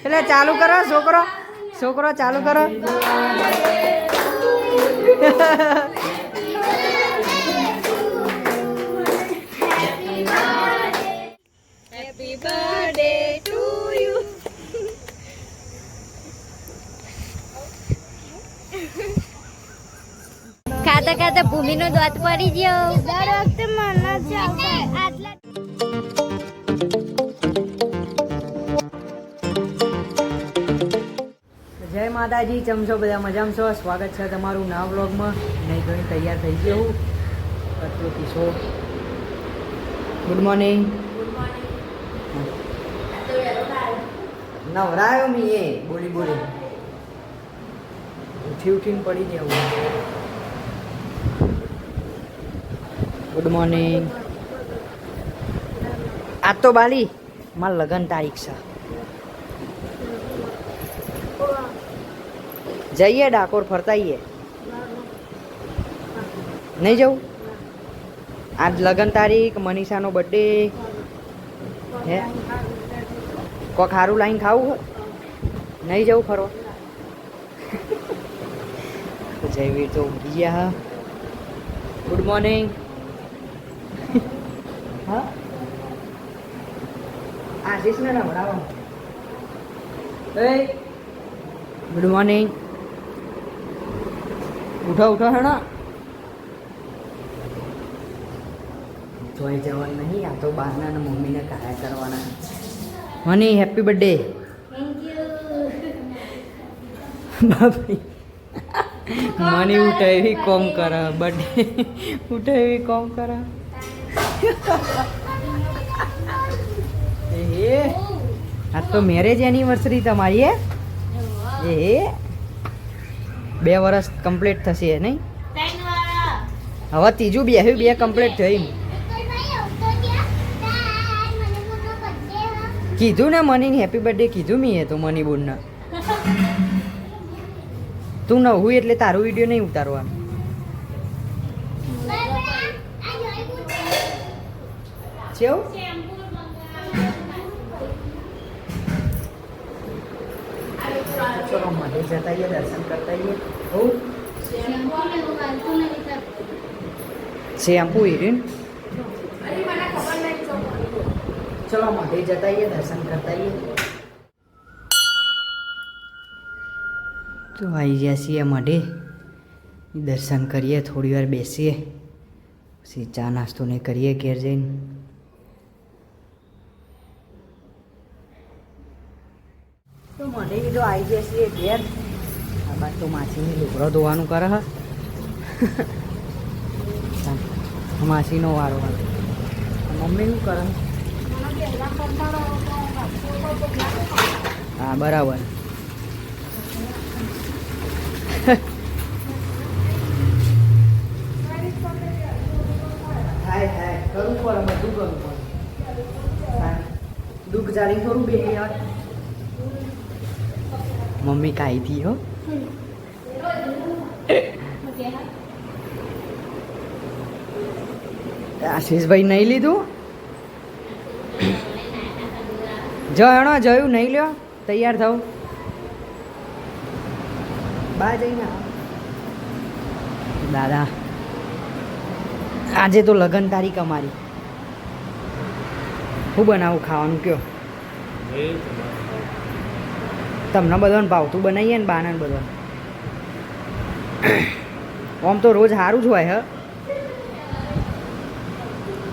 એટલે ચાલુ કરો છોકરો છોકરો ચાલુ કરો. Happy birthday to you. ખાતા ખાતા ભૂમિનો દાંત પડી ગયો. દર વખતે મને જ આટલા જય માતાજી, કેમ છો બધા? મજામાં છો? સ્વાગત છે તમારું નવા વ્લોગમાં. નહીં ધોઈને તૈયાર થઈ ગયો હું કચરો પીસો. Good morning. નવરાયો મી એ બોલી બોલી ઉઠીને પડી જવું. Good morning. આજ તો બાલી મારા લગ્ન તારીખ છે. જઈએ ડાકોર ફરતાઈએ. નહીં જવું? આજ લગ્ન તારીખ, મનીષાનો બર્થડે હે. કોક સારું લાઈન ખાવું હોય? નહીં જવું ફરવા? જયવીર તો ઊંઘી ગયા. હા, ગુડ મોર્નિંગ. હા, આશીષને નવડાવો. Good morning. ઉઠો ઉઠો હેણા. જોઈ જવાનું નહીં, આ તો બહારના ને મમ્મીને કાયા કરવાના. મની હેપી બર્થડે. Thank you. બાપી મની ઉઠે એવી કોમ કરે. બર્થડે ઉઠે એવી કોમ કરે. એ આજ તો મેરેજ એનિવર્સરી તમારી એ 2 વર્ષ કમ્પ્લીટ થશે નહીં? હવે ત્રીજું બે કમ્પ્લીટ થઈ. કીધું ને મની હેપી બર્થડે કીધું મી. તો મની બોલને તું ન હોય એટલે તારું વિડીયો નહીં ઉતારવાનું. કેવું? ચલો મંદિર જતા આવીએ, દર્શન કરતા આવીએ. શેમ્પુ હિરીન. ચલો મંદિર જતા આવીએ, દર્શન કરતા આવીએ. તો આવી ગયા છીએ મઢે. દર્શન કરીએ, થોડી વાર બેસીએ, પછી ચા નાસ્તો ને કરીએ ઘેર જઈને. તો મઢે કીધું આવી ગયા છીએ ઘેર. આ બાદ તો માસીની લુગડો ધોવાનું કરે. માસીનો વારો. મમ્મી શું કરે? હા, બરાબર. થાય કરવું પડે, બધું કરવું પડે. દુઃખ જાળી થોડું બે યાર. મમ્મી કાઈ હતી હો. આશીષભાઈ નહીં લીધું? જોયું નહીં લ્યો. તૈયાર થાવ, બા જઈને. દાદા આજે તો લગ્ન તારીખ અમારી. શું બનાવું ખાવાનું કયો? તમને બધાને ભાવતું બનાવીએ ને બાના બધા. આમ તો રોજ સારું જ હોય.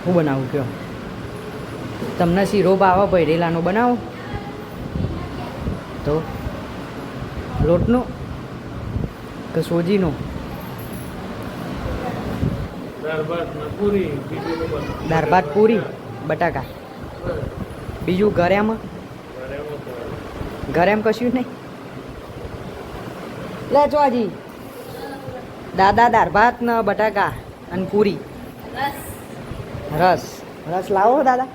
શું બનાવું કયો? તમને શીરો ભાવે ભૈરેલાનો બનાવો તો લોટનો કે સોજીનો? દાળ ભાત પૂરી બટાકા. બીજું ઘરે એમ કશું નહીં. લે ચોજી દાદા દાળ ભાત ને બટાકા અને પૂરી. રસ લાવો દાદા.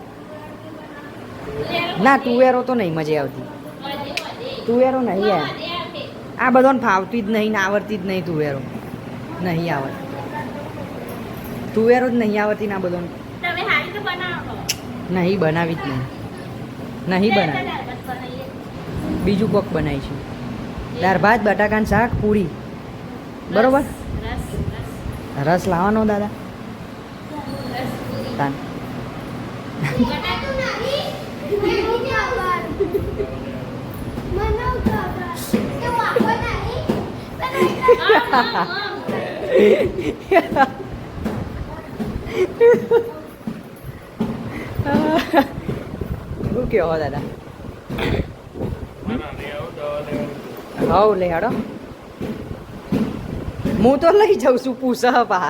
ના, તુવેરો તો નહીં મજા આવતી. તુવેરો નહીં. આ બધાને ફાવતી જ નહીં ને આવડતી જ નહીં. તુવેરો નહીં આવડતી. તુવેરો જ નહીં આવડતી ને આ બધાને. નહીં બનાવી જ નહીં. નહીં બનાવી બીજું કોક બનાવીશું દાળ ભાત બટાકાનું શાક પૂરી બરોબર રસ લાવવાનો દાદા તાન શું કહો દાદા હવ લે હાડો હું તો લઈ જાઉં છું પૂછ પા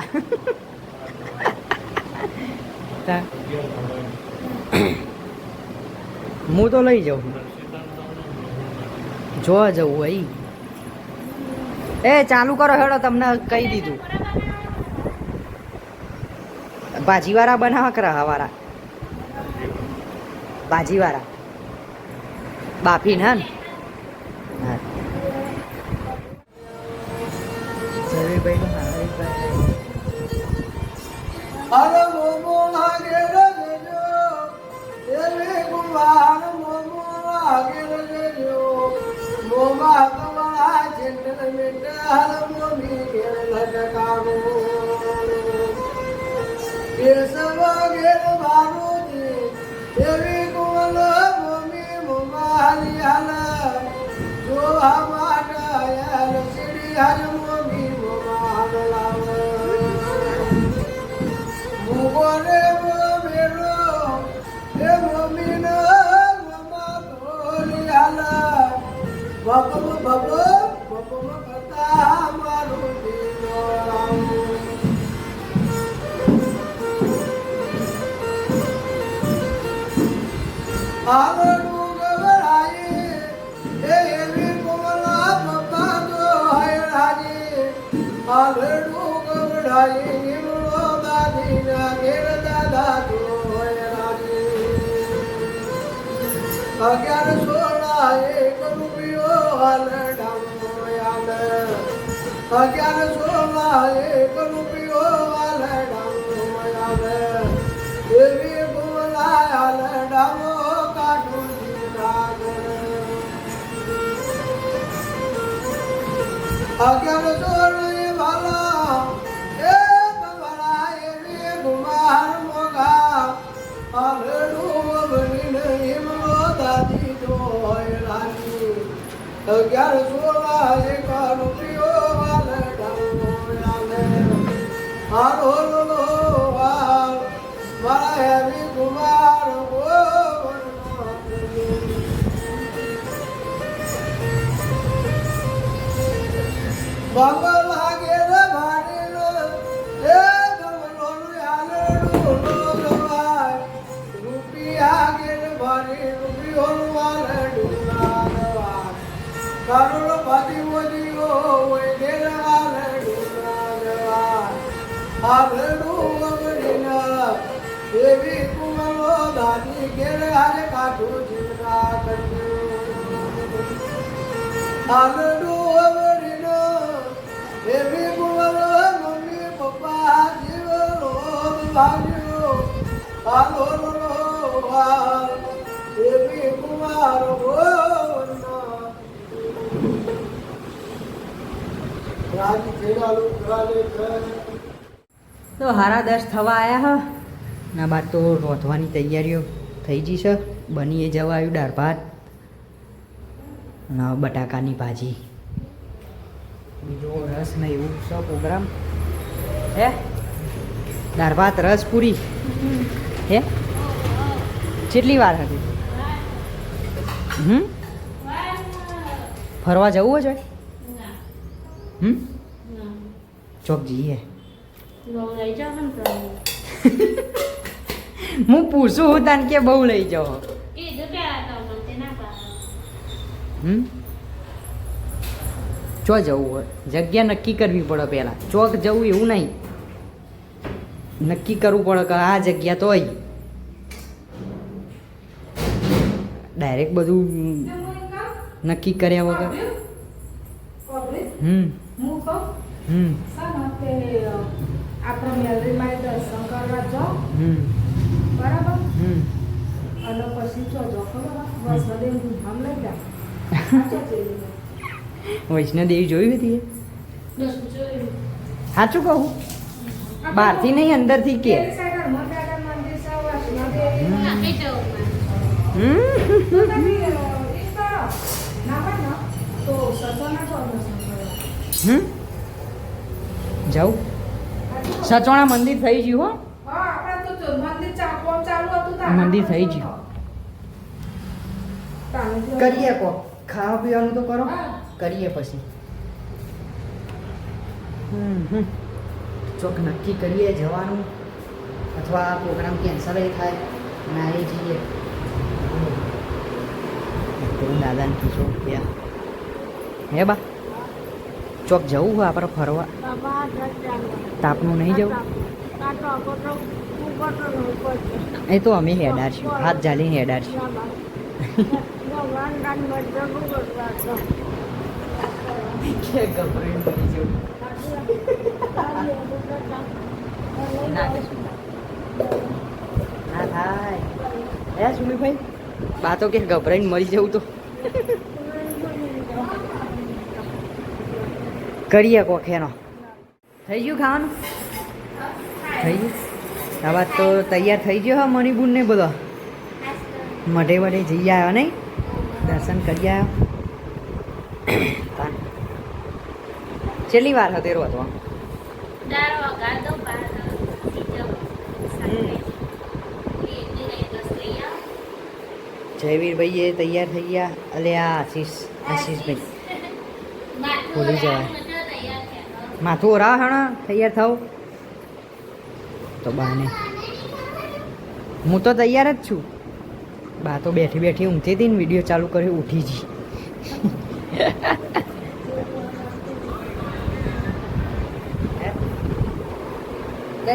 હું તો લઈ જાઉં જોવા જવું હોય એ ચાલુ કરો હેડો તમને કહી દીધું ભાજીવાળા બનાવવા કરા હવારા ભાજીવાળા બાફી ના હા અરે મોમો લાગે રજો એવે ગુવાર મોમો લાગે રજો મોમા તમારા ચેન્ડલ મેટે હર મોમી ઘેર લટકાવો કેસવ ઘેર મારુજી એવી ગુવલ મોમી મોમા હરિયાલ જો હમારા યાર સીડી હર મોમી મોમા લાવ મુગોરે મેરો એ મોમીનો મમા ધોલિયાલા બબમ કરતા મારું દીનો આવડું ગવરાઈ એ એવી કોમલા પપ્પા તો હૈરાજી આવડું ગવરાઈ નિમળો દાદીના ઘેર દાદા તો હૈરાજી 1116 એક રૂપિયો હાલડાનો યાદ 1116 એક રૂપિયો હાલડાનો યાદ એવી બોલા હાલડાનો કાઢું જીરાગ 1116 વાલા એ તમારા એવી ગુમાર મોગા હાલડું બનીને હિમલો દાદી તો હૈરાની 1116 એક રૂપિયો હાલડાનો યાદ હાલો મારા હેવી કુમાર બાબા લાગે રે ભાડીનો એ ગમલોનું હાલડું લોગવાય રૂપિયા ગેર ભાડી રૂપિયોનું હાલડું નાગવાય કરોડો ભાજી મોદીઓ હોય ગેર હાલડું નાગવાય હાલડું અગડીના એવી કુમલો દાદી ઘેર હારે કાઢું જીવરા કર્યું હાલડું અવડીનો એવી કુમલો મમ્મી પપ્પા જીવરો ભાગ્યો હાલો હાલ એવી કુમાર રાજી ખેડાલુ રાલે તો હારા 10 થવા આવ્યા હ ના બાદ તો રોધવાની તૈયારીઓ થઈ ગઈ છે બનીએ જવા આવ્યું દાળ ભાત અને બટાકાની ભાજી બીજો રસ ને એવું છે પ્રોગ્રામ હે દાળ ભાત રસ પૂરી હે કેટલી વાર હતી ફરવા જવું છે ચોક જઈએ હું પૂછું હું તને કે બહુ લઈ જાઓ ચો જવું હોય જગ્યા નક્કી કરવી પડે પહેલાં ચોક જવું એવું નહીં નક્કી કરવું પડે કે આ જગ્યા તો હોય ડાયરેક્ટ બધું નક્કી કર્યા વગર આપણે મેલરીમાં દર્શન કરવા જાઓ બરાબર અને વૈષ્ણોદેવી જોઈ હતી એ? સાચું કહું બહારથી નહીં અંદરથી કે જાઉં સચોણા મંદિર થઈ ગયું હો મંદિર થઈ ગયું કરીએ કો ખાવા પીવાનું તો કરો કરીએ પછી ચોક નક્કી કરીએ જવાનું અથવા પ્રોગ્રામ કેન્સલ થાય ના એ જઈએ દાદાને પૂછો હે બા ચોક જવું હોય આપણે ફરવા તાપનું નહીં જવું એ તો અમે હેડાર છીએ હાથ જાલીને હેડાર છીએ ના થાય હે સુમીભાઈ બા તો કે ગભરાઈને મરી જવું તો કરીએ કોખેનો થઈ ગયું ખાવાનું થઈ ગયું આ વાત તો તૈયાર થઈ ગયો હા મણિપુર ને બધો મઢે વઢે જઈ આવ્યો નહીં દર્શન કરી આવ્યો છેલ્લી વાર હતેરો હતો જયવીરભાઈ એ તૈયાર થઈ ગયા અલે આ આશીષભાઈ ભૂલી જવાય માથું ઓરા હણા તૈયાર થાવ તો બાને હું તો તૈયાર જ છું બા તો બેઠી બેઠી ઊંઘતી હતી ને વિડીયો ચાલુ કરી ઉઠી જી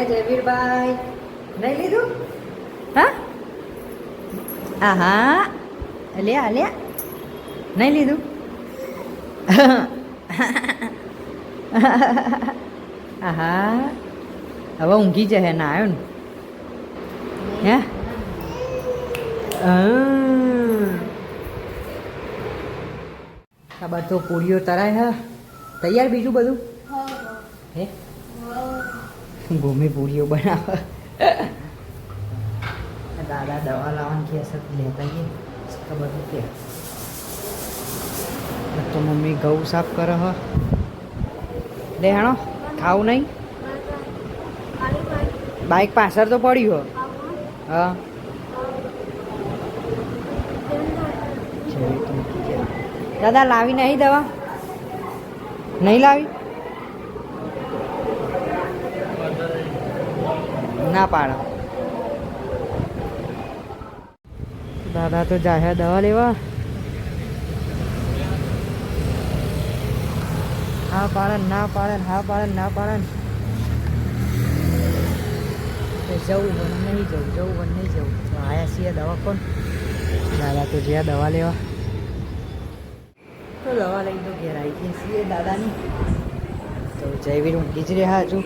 જયવીરભાઈ નહીં લીધું હા આહા અલ્યા અલ્યા નહીં લીધું આહા હવે ઊંઘી જશે ના આવ્યો ને હે ખબર તો પૂરીઓ તરાય હા તૈયાર બીજું બધું હે ભૂમિ પૂરીઓ બનાવે દાદા દવા લાવવાની કે લેતા ગઈ ખબર કે તો મમ્મી ઘઉં સાફ કરે હ લે હાણો ખાવું નહીં બાઇક પાછળ તો પડ્યું હો હા દાદા લાવી નહીં દવા નહીં લાવી ના પાડો દાદા તો જાય દવા લેવા હા પાડન ના પાડન હા પાડન ના પાડન જવું બને નહીં જવું જવું બને નહીં જવું તો આયા છીએ દવા કોણ દાદા તો જ્યાં દવા લેવા તો દવા લઈ તો ઘેર આવી ગયા છીએ દાદાની તો જયવીર ઊંઘી જ રહ્યા હજુ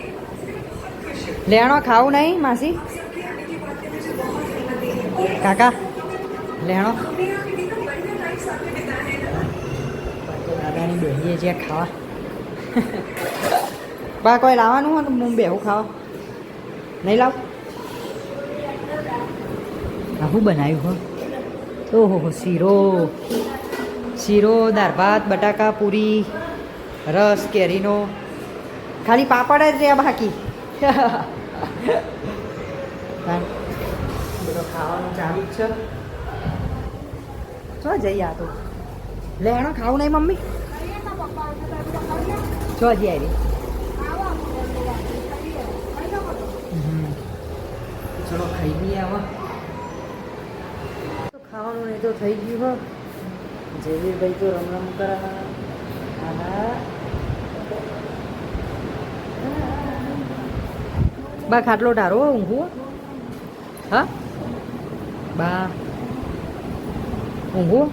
લેણો ખાવું નહીં માસી કાકા લેણો દાદાની બેહીએ જ્યાં ખાવા બા કોઈ લાવવાનું હોય તો હું બેહું ખાવા નહીં લાવ શું બનાવ્યું હો ઓહો શીરો શીરો દાળ ભાત બટાકા પૂરી રસ કેરીનો ખાલી પાપડ જ રહ્યા બાકી બધો ખાવાનું ચાલુ જ છે ચો જઈએ આ તો લેણો ખાવું નહીં મમ્મી ચો જઈ આવી ચલો ખાઈ લઈએ આવા તો ખાવાનું નહીં તો થઈ ગયું હો જયવીરભાઈ તો રમ કરે હા બા ખાટલો ઢારો ઊંઘું હા બા ઊંઘું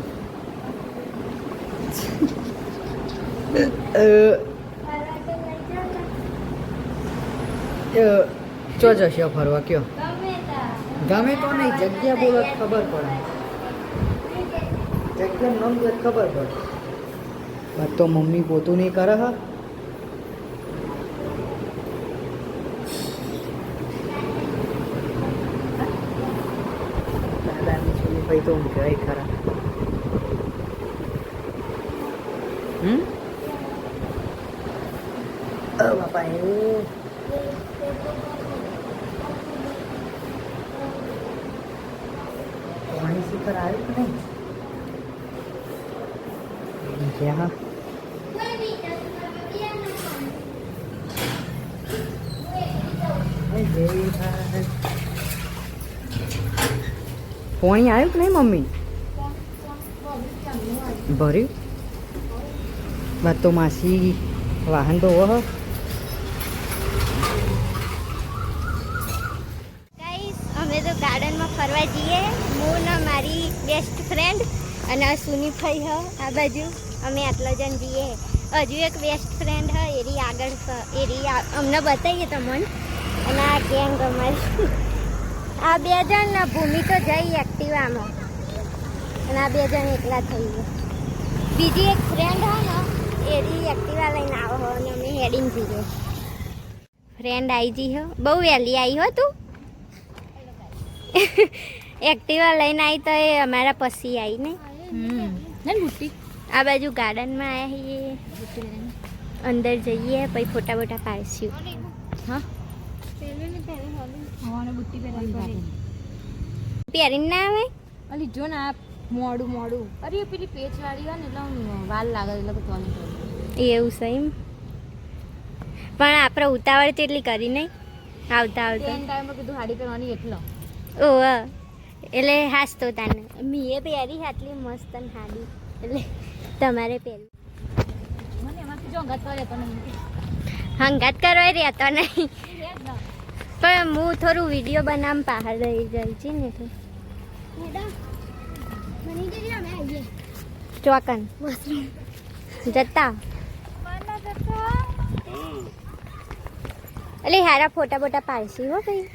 ચો જશે ફરવા કયો ગમે તો નહીં, જગ્યા બોલો તો ખબર પડે. જગ્યા નામ દે તો ખબર પડે. બસ તો મમ્મી પોતું નહીં કરે હા. દાદાની છોરી ભાઈ તો ઊંઘાય ખરા. બાપા એવું પાણી શિખર આવ્યું કે નહીં? જ્યાં પાણી આવ્યું કે નહીં મમ્મી? ભર્યું? બાદ તો માસી વાહન તો વહ. ગાઈસ અમે તો ગાર્ડનમાં ફરવા જઈએ. હું ને મારી બેસ્ટ ફ્રેન્ડ અને સુનીભાઈ હ આ બાજુ. અમે આટલા જણ જઈએ. હજુ એક બેસ્ટ ફ્રેન્ડ હ એરી આગળ એરી અમને બતાવીએ તમને. અને આ ગેંગ અમારી. આ બે જણ ને ભૂમિ તો જઈ એક્ટિવામાં અને આ બે જણ એકલા થઈ ગયા. બીજી એક ફ્રેન્ડ હ ને એરી એક્ટિવા લઈને આવો હો અને અમે હેડિંગ જઈએ. ફ્રેન્ડ આવી જઈ હો, બહુ વહેલી આવી હો તું. એક્ટિવા લઈને આવી તો એ અમારા પછી આવી નહીં. આ બાજુ ગાર્ડનમાં આવ્યા છીએ, અંદર જઈએ પછી ફોટા બોટા પાડશું. હા પહેરીને ના આવે અલી જો ને આ મોડું મોડું અરે પેલી પેચ વાળી હોય ને એટલે વાર લાગે એટલે તો એવું છે એમ. પણ આપણે ઉતાવળ તેટલી કરી નહીં આવતા આવતા ટાઈમમાં કીધું હાડી પહેરવાની એટલો ઓહ એટલે હાસ તો તાને મેં પહેરી આટલી મસ્ત ને હાડી એટલે તમારે પહેરવી. મને એમાંથી જો અંગાત કરે તો નહીં હંગાત કરવા રહેતો નહીં. પણ હું થોડું વિડીયો બનાવવા બહાર રહી ગઈ છે ને એટલે ચોકન જતા એટલે હારા ફોટા બોટા પાડશી હો ભાઈ.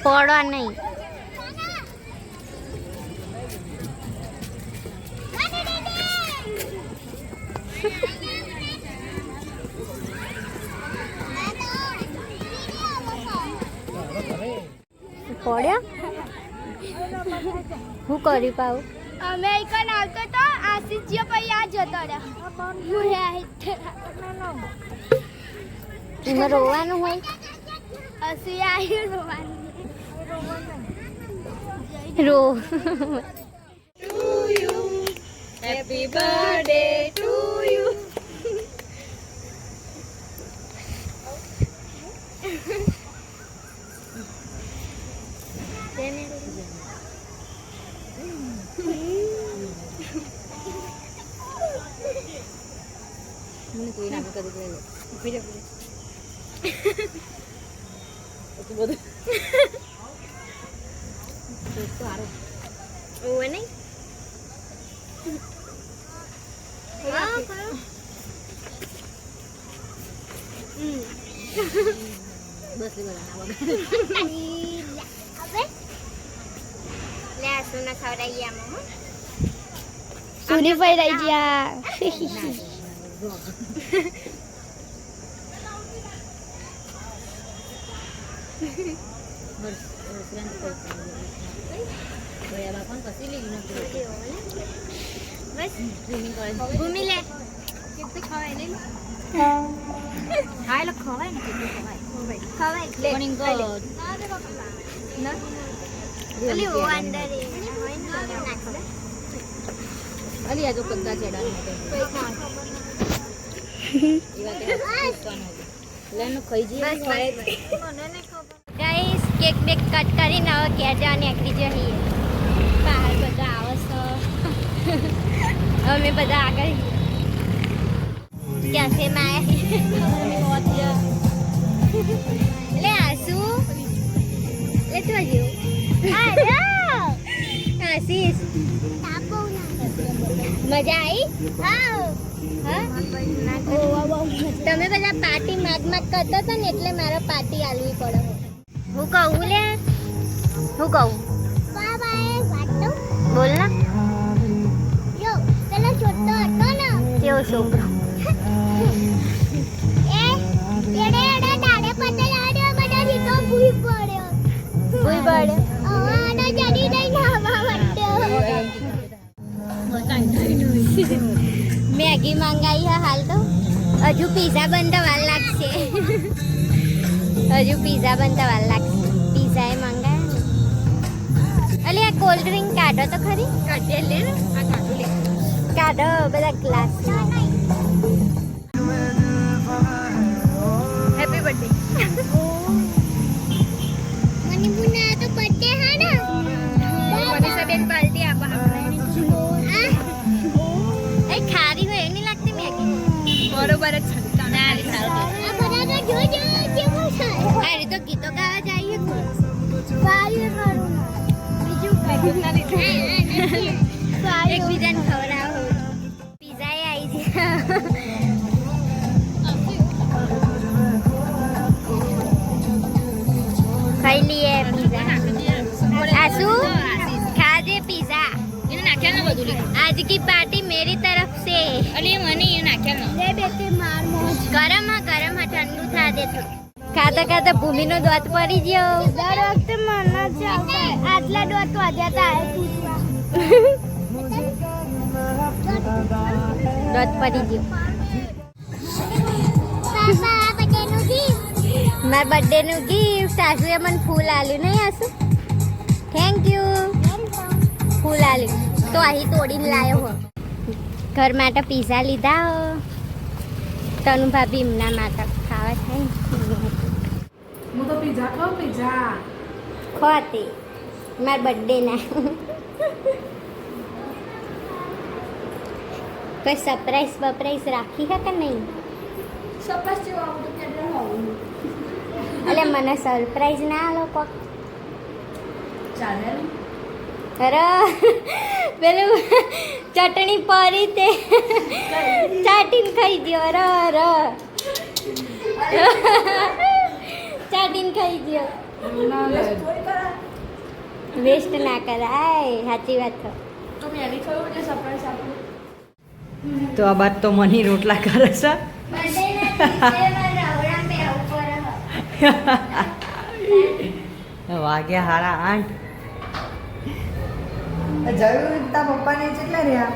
પડો નહીં. પડ્યા હું કરી પાઉં. અમે એકન આવતો તો આશીષજી પછી આ જતો રહ્યા. એમાં રોવાનું હોય. હસી આવ્યું રોવાનું. રો હેપી બર્થડે ટુ યુ. મને કોઈ ના કરી દે ભીડે ભીડે તો બધું તો સારું ઓવે નહીં. બસ લેવા લે આ સોના ખવડાવીએ આમાં. સુની ભાઈ રહી ગયા. ભૂમિ લે કેટલી ખવાય નહીં હા એટલે ખવાય ને કેટલું ખવાય ના ઓલી ઓ અંદર હોય ને નાખો. અલી આ જો કદ્દા ચેડાની લેનો ખાઈ જઈએ ગાઈસ કેક બેક કટ કરીને હવે ઘેર જવાની એકલી જઈએ. બહાર બધા આવે છે અમે બધા આગળ કેફેમાં આવ્યા. લે આસુ લે તું આસીસ મજા આવી. તમે બધા પાર્ટી માગ કરતા હતા ને એટલે મારે પાર્ટી આલવી પડે. હું કહું લે હું કહું બોલ ને પેલો છોટો હતો ને કેવો છોકરો મેગી મંગાઈ હે હાલ તો હજુ પીઝા બનતા વાર લાગશે પીઝા એ મંગાયા અલી આ કોલ્ડ ડ્રિંક કાઢો તો ખરી કાઢો બધા ગ્લાસ હેપી બર્થડે મની બુના તો બર્થડે હા ને મનીષા બેન પાર્ટી આપા એ ખારી હોય એની લાગતી મેગી બરોબર જ છે તારી સારું આ બધા તો જો કેવું છે અરે તો ગીતો ગાવા જઈએ ગાઈએ કરું બીજું કઈ એકબીજાને ખવડાવો પીઝા એ આવી છે ખાઈ લઈએ પીઝા આસુ ખાજે પીઝા એને નાખ્યા ને બધું आज की पार्टी मेरी तरफ से अली मनी ये नाख्या ले बेटे मार मोज गरम है ठंडू था दे तो ખાતા ખાતા ભૂમિનો દોત પડી ગયો દર વખતે મના ચાલતા આટલા દોત વાગ્યા તા દોત પડી ગયો પાપા બર્થડે નું ગિફ્ટ માર બર્થડે નું ગિફ્ટ સાસુએ મને ફૂલ આલ્યું નહીં આસુ થેન્ક યુ ફૂલ આલ્યું તો અહીં તોડીને લાયો હો ઘર માટે પીઝા લીધા હો તનુ ભાભી એમના માટે ખાવા થાય હું તો પીઝા ખાઉં પીઝા ખોતી મારા બર્થડે ના કોઈ સરપ્રાઈઝ રાખી હે કે નહીં સરપ્રાઈઝ જેવું આવતું કેટલે હોવું એટલે મને સરપ્રાઈઝ ના આલો કોક ચાલે અરે પેલું ચટણી પરી તે ચાટીને ખાઈ ગયો અરે ચાટીને ખાઈ ગયો વેસ્ટ ના કરાય સાચી વાત તો તો મેં એની ખબર છે સરપ્રાઈઝ આપું તો આ બાદ તો મની રોટલા કરે છે વાગ્યા હારા 8 જયું તા પપ્પાને કેટલા રહ્યા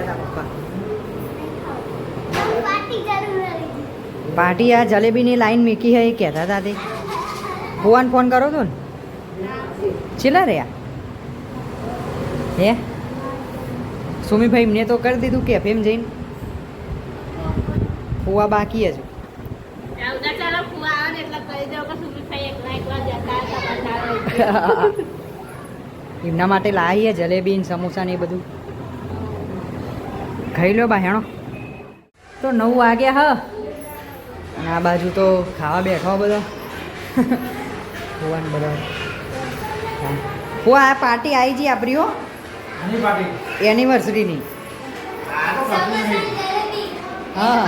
તા પપ્પા પાર્ટી આ જલેબીની લાઈન મૂકી હે એ કહેતા હતા તે ભુવાને ફોન કરો તો ને છેલ્લા રહ્યા હે સુમીભાઈ એમને તો કરી દીધું કે એમ જઈને ફુવા બાકી હજુ એમના માટે લાવીએ જલેબી ને સમોસા ને એ બધું ખાઈ લો બાહેણો તો 9 વાગ્યા હ અને આ બાજુ તો ખાવા બેઠો બધો ફુવાને બધા ફુવા આ પાર્ટી આવી જઈ આપણી હો એનિવર્સરીની હા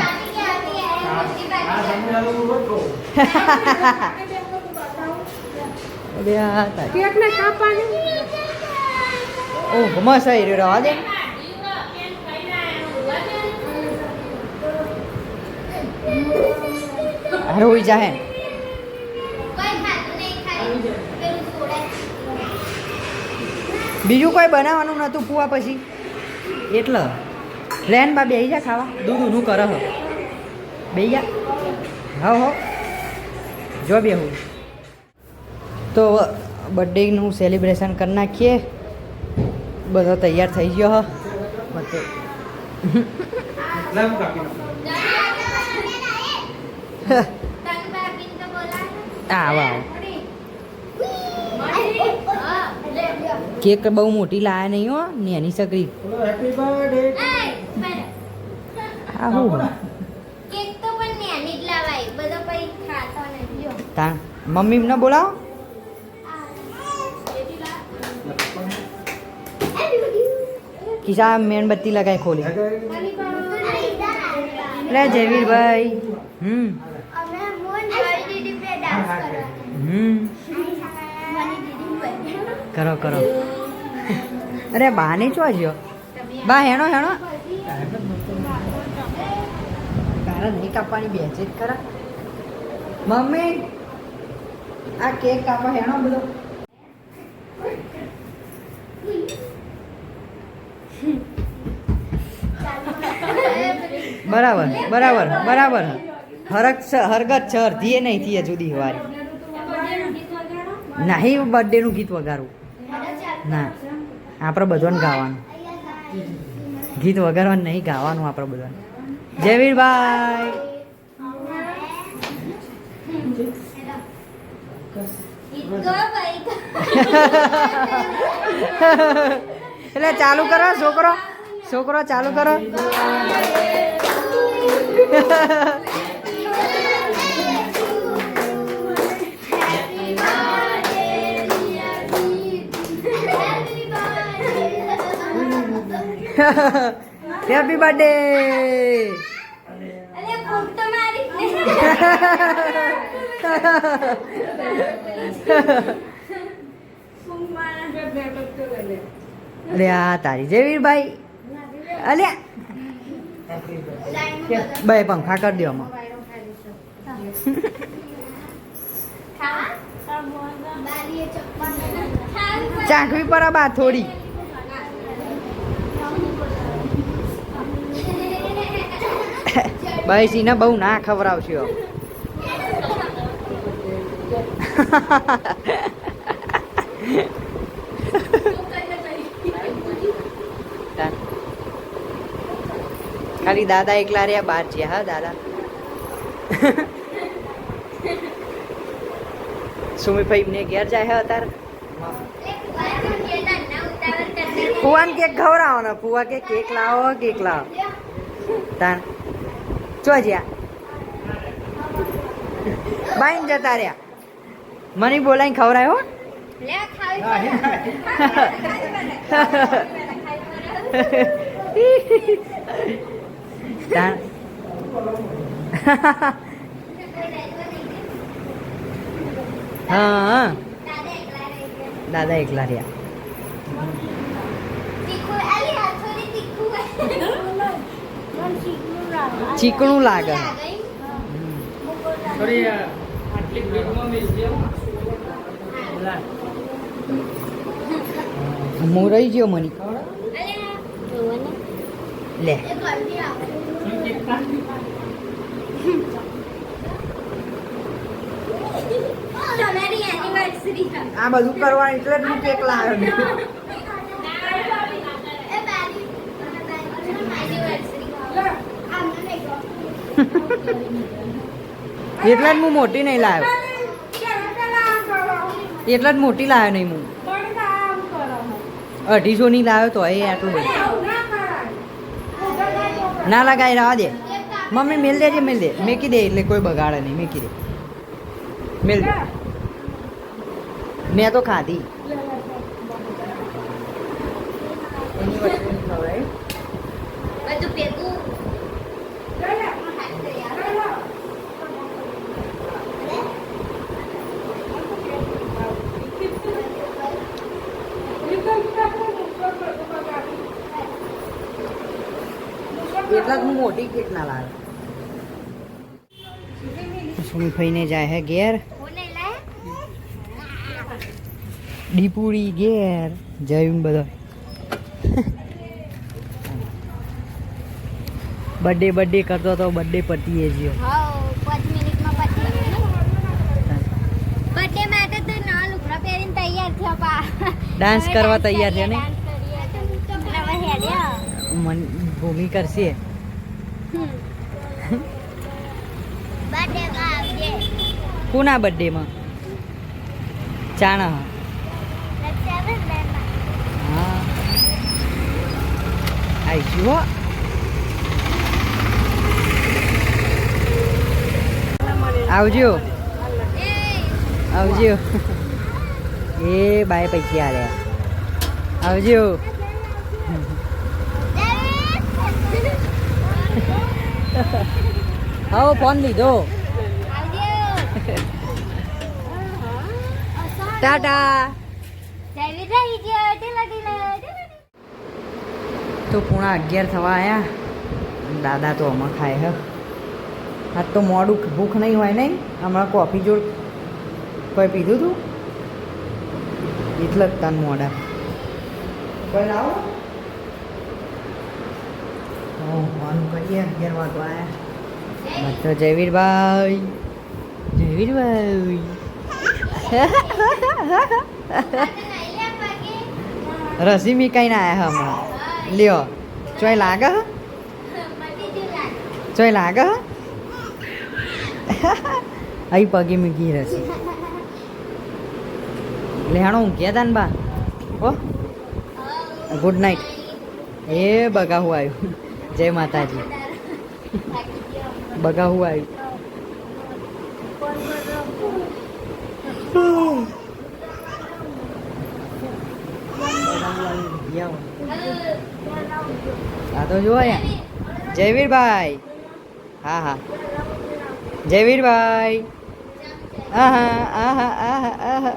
ઓહ મસ્ત આવી રહ્યો રવા દે અરે હોઈ જાહે બીજું કોઈ બનાવવાનું નતું પુવા પછી એટલે લેન બા બેહી જા ખાવા દૂધ ઊનું કરે હ બેહી જા હો જો બેહું તો બર્થડેનું સેલિબ્રેશન કરી નાખીએ બધો તૈયાર થઈ ગયો હ બધો આવો કેક બહુ મોટી લાયા નહીં હો નેની સગરી હેપી બર્થડે હા હું કેક તો પણ નાની જ લાવાય બધો પછી ખાતો નથી જો તા મમ્મી ને બોલાવો કિસ્સા મેણબત્તી લગાય ખોલી લે જયવીરભાઈ અમે મોન મારી દીદી पे डांस કરવા મારી દીદી કરો કરો અરે બા ને ચો જ્યો બા હેણો હેણો તારા નહીં કાપવાની બે જ ખરા મમ્મી આ કેક કાપો હેણો બધો બરાબર બરાબર બરાબર હરગત છે અડધી નહીં થી જુદી વારી નહીં બર્થડે નું ગીત વગાડવું ના આપણે બધાને ગાવાનું ગીત વગાડવાનું નહીં ગાવાનું આપણે બધાને જયવીરભાઈ એટલે ચાલુ કરો છોકરો છોકરો ચાલુ કરો હેપી બર્થડે અરે ફૂટ તો મારી અરે આ તારી જયવીરભાઈ અલે બે પંખા કરી દો આમાં ચાખવી પડે બા થોડી ભાઈ સિને બહુ ના ખવડાવશો ખાલી દાદા એકલા રહ્યા બહાર છે હા દાદા સુમીભાઈ એમને ઘેર જાય હે અત્યારે ફુવાને કેક ખવડાવો ફુવા કે કેક લાવો તાર ચો જ્યા બાઈન જતા રહ્યા મને બોલાઈને ખવડાયો લે ખાવી તાર હા દાદા એકલા રહ્યા ચીકણું લાગે હું રહી ગયો મની લે આ બધું કરવાનું એટલે જ હું કેક લાવ્યો એટલે જ હું મોટી નહીં લાવ્યો એટલે જ મોટી લાવ્યો નહીં હું 250 ની લાવ્યો તો એ આટલું બધું ના લગાઈ રહેવા દે મમ્મી મેલ દેજે મેલ દે મેકી દે એટલે કોઈ બગાડે નહીં મેકી દે મેલ દે મેં તો ખાધી બધું ભેગું એટલા જ હું મોટી કેક ના લાવે સુમીભાઈને જાય હે ઘેર ડીપુડી ઘેર જયું બધો બર્થડે કરતો તો બર્થડે પતીએ જ્યો 5 મિનિટમાં પતી બર્થડે માટે તો ના લુગડા પહેરીને તૈયાર થયો પા ડાન્સ કરવા તૈયાર છે ને હવે હેડ્યા મન ભૂમિ કરશે બર્થડે માં આવજે કોના બર્થડે માં ચાણા હા આઈશું હો આવજો આવજો એ બાય પૈસા આલ્યા આવજો આવો ફોન લીધો આવજો ટાટા જયવીર રહી ગયો ઢીલા તો 11:30 થવા આયા દાદા તો આમાં ખાય હે આજ તો મોડું ભૂખ નહીં હોય નહીં હમણાં કોફી જોડ કોઈ પીધું તું એટલે જ તન મોડા કોઈ આવો ફોન કરીએ 11 વાગવા આવ્યા તો જયવીરભાઈ રસી મી કઈ ના આયા હમણાં લ્યો ચોય લાગે અહીં પગે મૂકી રસી લેહાણો ઊંઘ્યા તા ને બા ઓ ગુડ નાઇટ એ બગાહું આવ્યું જય માતાજી બગાહું આવ્યું આ તો જુઓ જયવીરભાઈ હા હા જયવીરભાઈ આહા આહા આહા આહા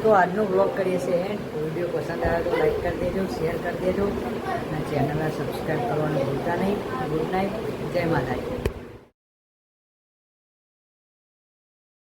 તો આજનો બ્લોગ કરીએ છીએ એન્ડ વિડીયો પસંદ આવે તો લાઈક કરી દેજો શેર કરી દેજો અને ચેનલને સબસ્ક્રાઈબ કરવાનું ભૂલતા નહીં ગુડ નાઇટ જય માતાજી